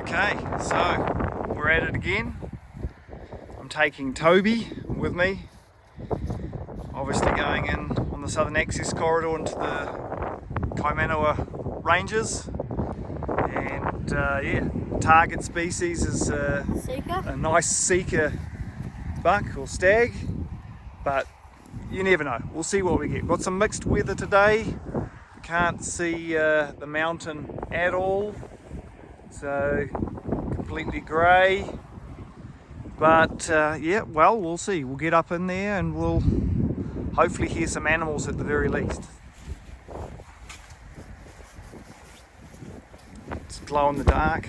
Okay, so we're at it again. I'm taking Toby with me, obviously going in on the southern access corridor into the Kaimanawa ranges, and yeah, target species is a nice seeker buck or stag, but you never know. We'll see what we get. Got some mixed weather today. We can't see the mountain at all, so completely grey. But yeah, well, we'll see. We'll get up in there and we'll hopefully hear some animals at the very least. It's glow in the dark.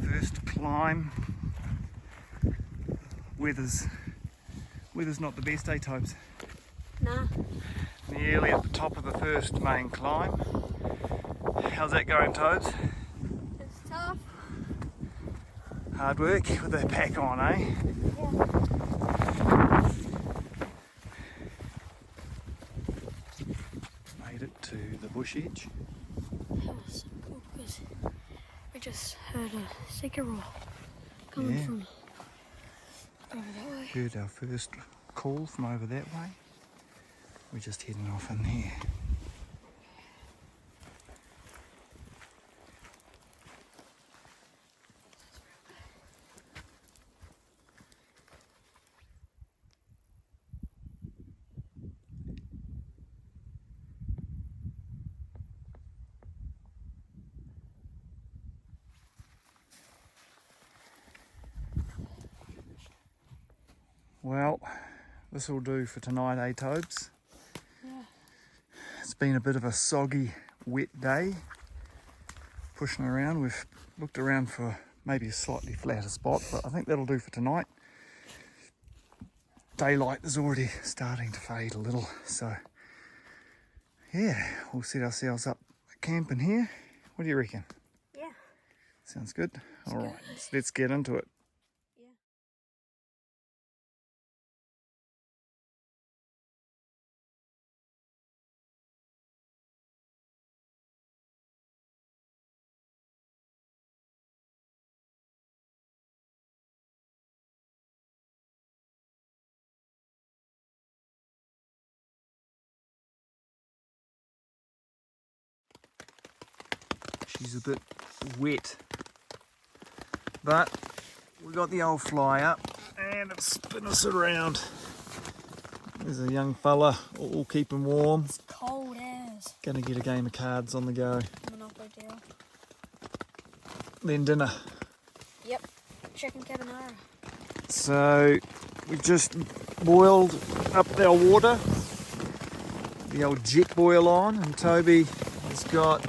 First climb. Weather's not the best, eh, Tobes? Nah. Nearly at the top of the first main climb. How's that going, Tobes? It's tough. Hard work with that pack on, eh? Yeah. Made it to the bush edge. That was cool because we just heard a seeker roar coming from over that way. Heard our first call from over that way. We're just heading off in there. Well, this will do for tonight, eh, Tobes? Yeah. It's been a bit of a soggy, wet day. Pushing around, we've looked around for maybe a slightly flatter spot, but I think that'll do for tonight. Daylight is already starting to fade a little, so yeah, we'll set ourselves up camping here. What do you reckon? Yeah. Sounds good. All right, so let's get into it. She's a bit wet, but we got the old fly up and it'll spin us around. There's a young fella, all keeping warm. It's cold as. Gonna get a game of cards on the go. Monopoly deal. Then dinner. Yep. Chicken carbonara. So we just boiled up our water, the old jet boil on, and Toby has got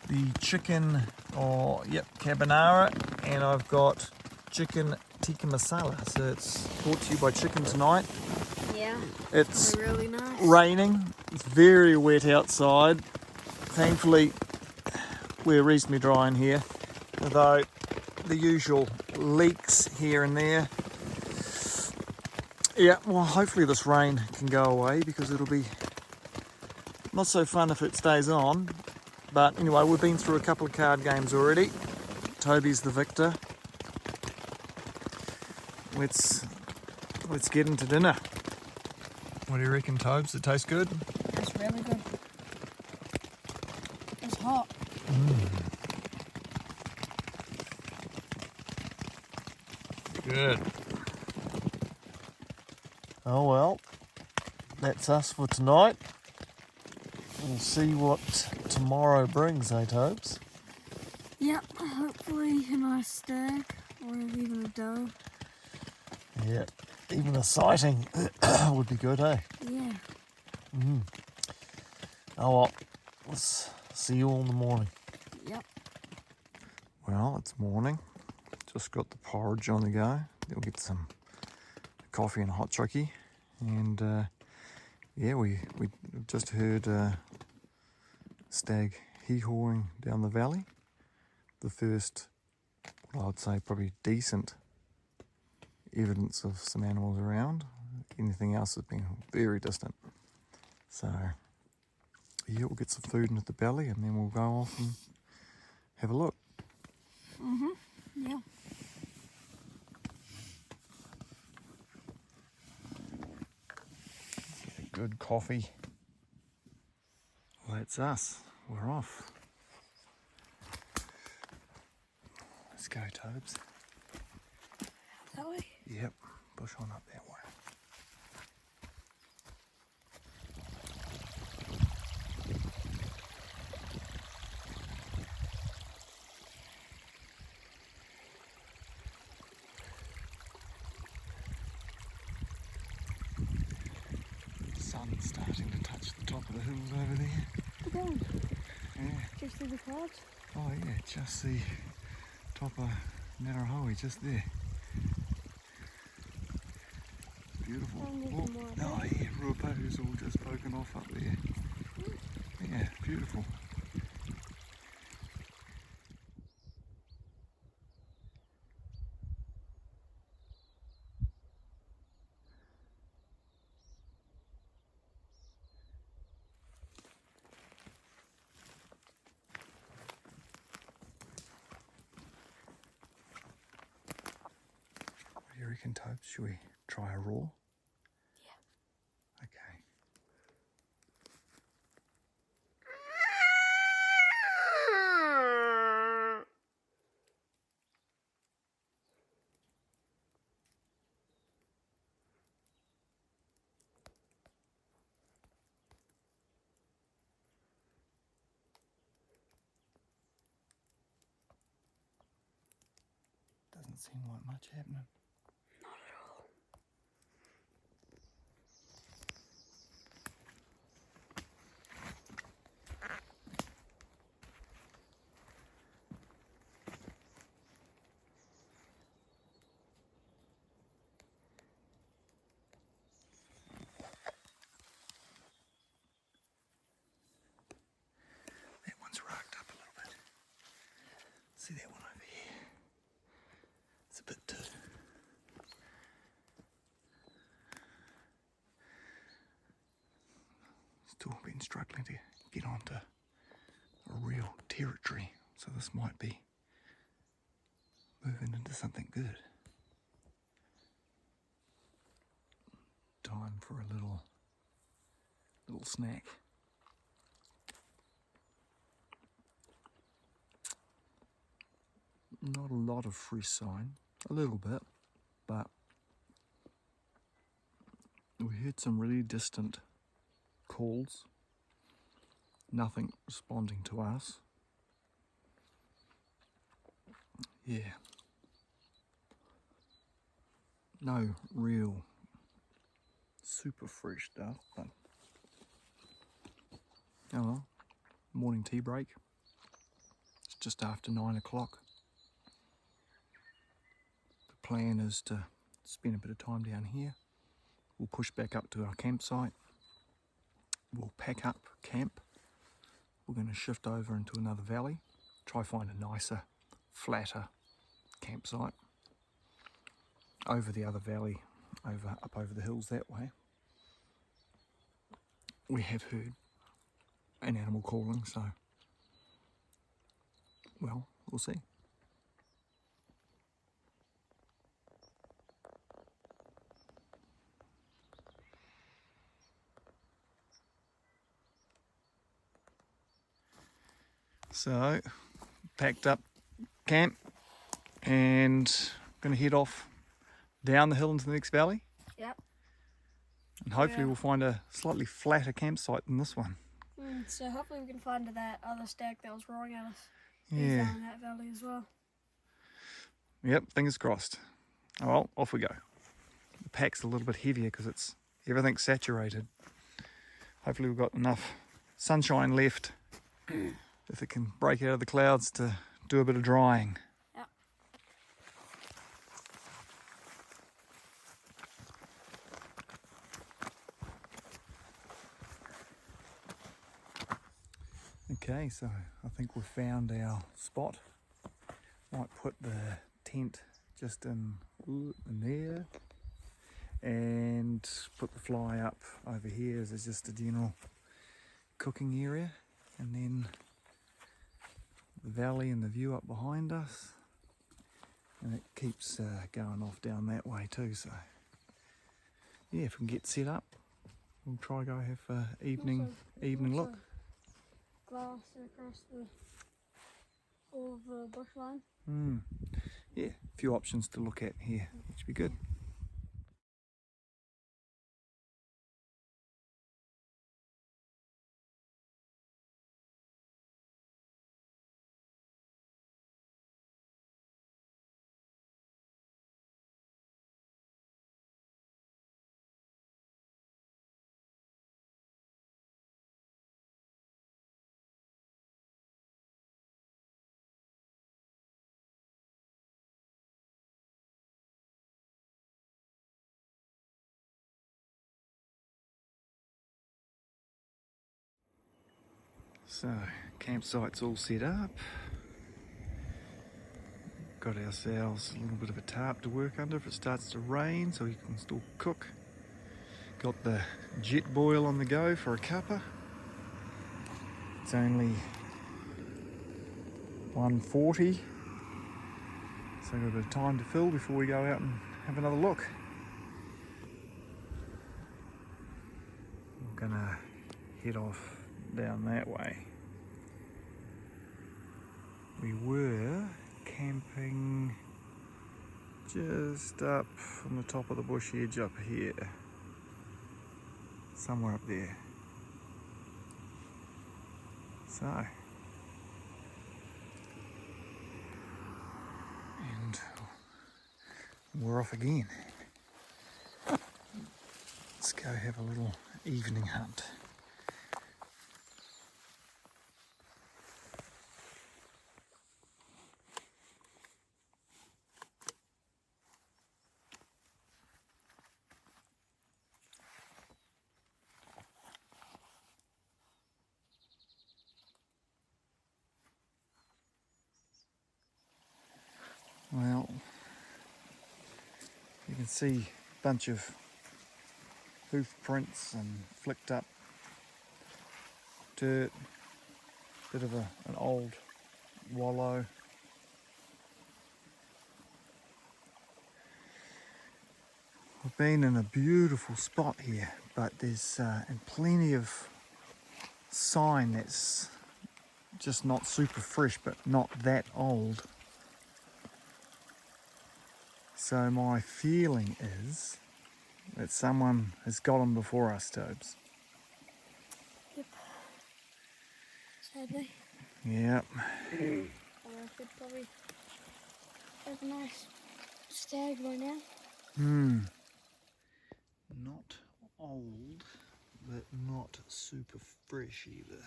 the chicken, carbonara, and I've got chicken tikka masala. So it's brought to you by Chicken Tonight. Yeah. It's really nice. raining. It's very wet outside. Thankfully, we're reasonably dry in here, although the usual leaks here and there. Yeah, well, hopefully this rain can go away because it'll be not so fun if it stays on. But anyway, we've been through a couple of card games already. Toby's the victor. Let's get into dinner. What do you reckon, Tobes? It tastes good? It's really good. It's hot. Good. Oh well, that's us for tonight. We'll see what tomorrow brings, eh, Tobes? Yep, hopefully a nice stag or even a doe. Yeah, even a sighting would be good, eh? Yeah. Oh well, let's see you all in the morning. Yep. Well, it's morning. Just got the porridge on the go. We'll get some coffee and a hot chockey. And yeah, we just heard stag hee-hawing down the valley. The first, well, I'd say probably decent evidence of some animals around. Anything else has been very distant. So yeah, we'll get some food into the belly and then we'll go off and have a look. Yeah. Good coffee. Well, that's us. We're off. Let's go, Tobes. That way? Yep, push on up that way. Sun's starting to touch the top of the hills over there. We're going. Yeah. Just through the clouds. Oh yeah, just the top of Narahoe, just there. Beautiful. And there's Oh, more up oh yeah, Ruapahu's all just poking off up there. Yeah, beautiful. What do you reckon, Tobes? Should we try a raw? Yeah. Okay. Doesn't seem like much happening. Not at all. That one's racked up a little bit. See that one over here? It's a bit still been struggling to get onto a real territory, so this might be moving into something good. Time for a little snack. Not a lot of fresh sign, a little bit, but we heard some really distant calls. Nothing responding to us. Yeah. No real super fresh stuff, but oh well. Morning tea break. It's just after 9 o'clock. The plan is to spend a bit of time down here. We'll push back up to our campsite. We'll pack up camp. We're going to shift over into another valley. Try find a nicer, flatter campsite. Over the other valley, up over the hills that way. We have heard an animal calling, so well, we'll see. So, packed up camp and going to head off down the hill into the next valley. Yep. And hopefully Yeah. we'll find a slightly flatter campsite than this one. So hopefully we can find that other stag that was roaring at us. Yeah. Down in that valley as well. Yep, fingers crossed. Oh well, off we go. The pack's a little bit heavier because everything's saturated. Hopefully we've got enough sunshine left if it can break out of the clouds to do a bit of drying. Yep. Okay, so I think we've found our spot. Might put the tent just in there and put the fly up over here as just a general cooking area, and then the valley and the view up behind us. And it keeps going off down that way too, so yeah, if we can get set up, we'll try go have an evening look. Glass across all of the bush line. Yeah, a few options to look at here, which would be good. So, campsite's all set up. Got ourselves a little bit of a tarp to work under if it starts to rain, so we can still cook. Got the jet boil on the go for a cuppa. It's only 1:40, so we've got a bit of time to fill before we go out and have another look. I'm gonna head off down that way. We were camping just up on the top of the bush edge up here, somewhere up there. So, and we're off again. Let's go have a little evening hunt. Well, you can see a bunch of hoof prints and flicked up dirt, bit of an old wallow. We've been in a beautiful spot here, but there's and plenty of sign that's just not super fresh, but not that old. So my feeling is that someone has got them before us, Tobes. Yep. Sadly. Yep. Or I could probably have a nice stag by now. Not old, but not super fresh either.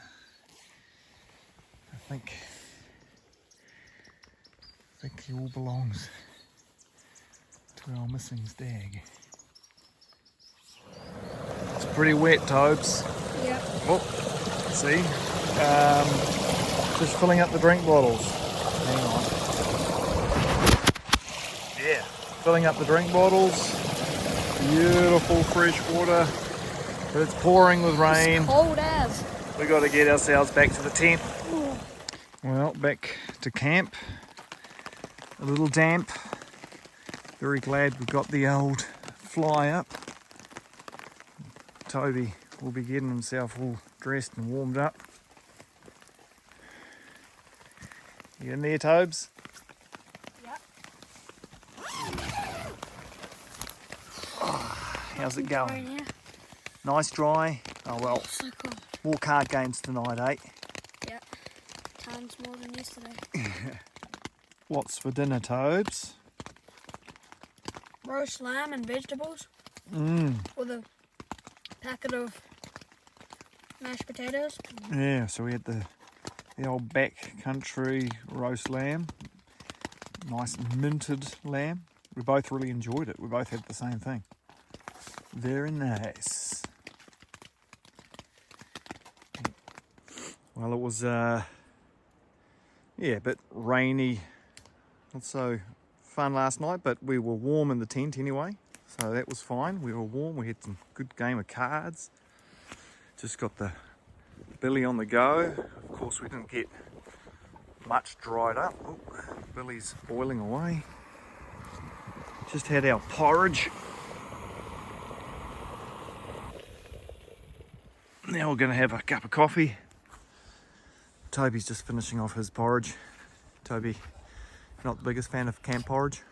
I think he all belongs to our missing stag. It's pretty wet, Tobes. Yep. Oh, see? Just filling up the drink bottles. Hang on. Yeah, filling up the drink bottles. Beautiful fresh water, but it's pouring with rain. It's cold as. We got to get ourselves back to the tent. Ooh. Well, back to camp. A little damp. Very glad we got the old fly up. Toby will be getting himself all dressed and warmed up. You in there, Tobes? Yep. How's it going? Here. Nice dry. Oh well. So cool. More card games tonight, eh? Yep. Tons more than yesterday. What's for dinner, Tobes? Roast lamb and vegetables. With a packet of mashed potatoes. Yeah, so we had the old back country roast lamb. Nice minted lamb. We both really enjoyed it. We both had the same thing. Very nice. Well, it was a bit rainy, not so fun last night, but we were warm in the tent anyway, so that was fine. We were warm. We had some good game of cards. Just got the billy on the go. Of course, we didn't get much dried up. Oh, Billy's boiling away. Just had our porridge. Now we're going to have a cup of coffee. Toby's just finishing off his porridge. Toby, not the biggest fan of camp porridge.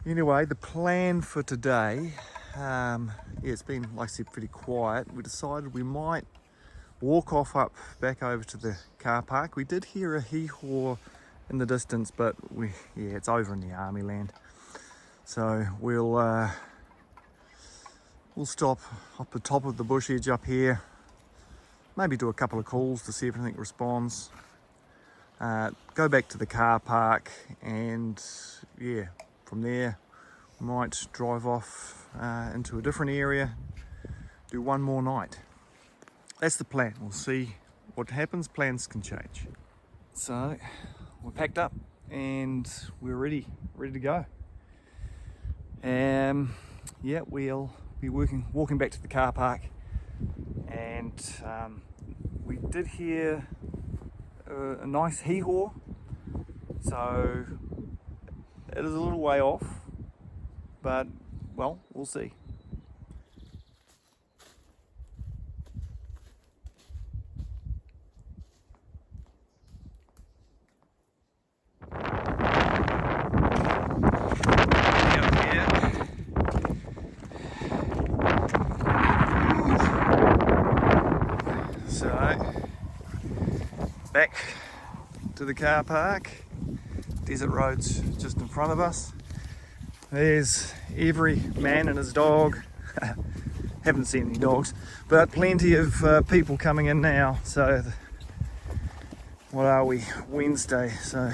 Anyway, the plan for today, yeah, it's been, like I said, pretty quiet. We decided we might walk off up back over to the car park. We did hear a hee-haw in the distance, but yeah, it's over in the army land. So we'll stop up the top of the bush edge up here, maybe do a couple of calls to see if anything responds, go back to the car park, and yeah, from there we might drive off into a different area, do one more night. That's the plan. We'll see what happens. Plans can change. So we're packed up and we're ready to go. Yeah, we'll be walking back to the car park, and we did hear a nice hee-haw, so it is a little way off, but well, we'll see. Back to the car park. Desert road's just in front of us. There's every man and his dog. Haven't seen any dogs, but plenty of people coming in now. So what are we? Wednesday. So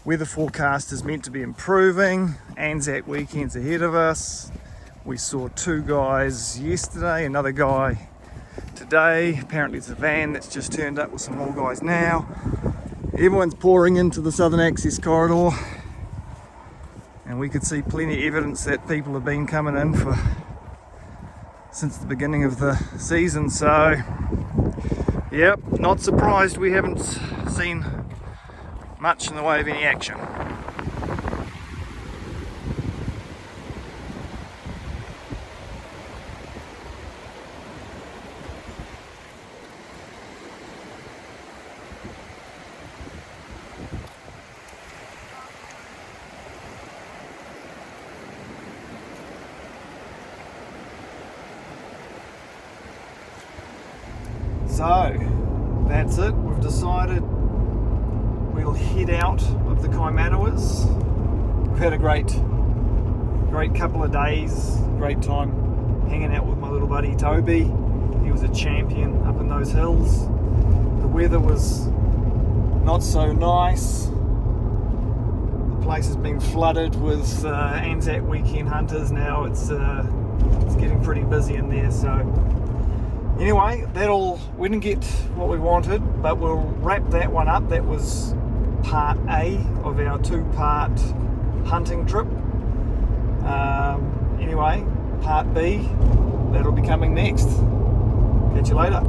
weather forecast is meant to be improving. Anzac weekend's ahead of us. We saw 2 guys yesterday, another guy today. Apparently it's a van that's just turned up with some more guys now. Everyone's pouring into the southern access corridor, and we could see plenty of evidence that people have been coming in since the beginning of the season. So yep, not surprised we haven't seen much in the way of any action. So that's it. We've decided we'll head out of the Kaimanuas. We've had a great couple of days, great time hanging out with my little buddy Toby. He was a champion up in those hills. The weather was not so nice. The place has been flooded with Anzac weekend hunters now. It's getting pretty busy in there. So anyway, we didn't get what we wanted, but we'll wrap that one up. That was part A of our 2-part hunting trip. Anyway, part B, that'll be coming next. Catch you later.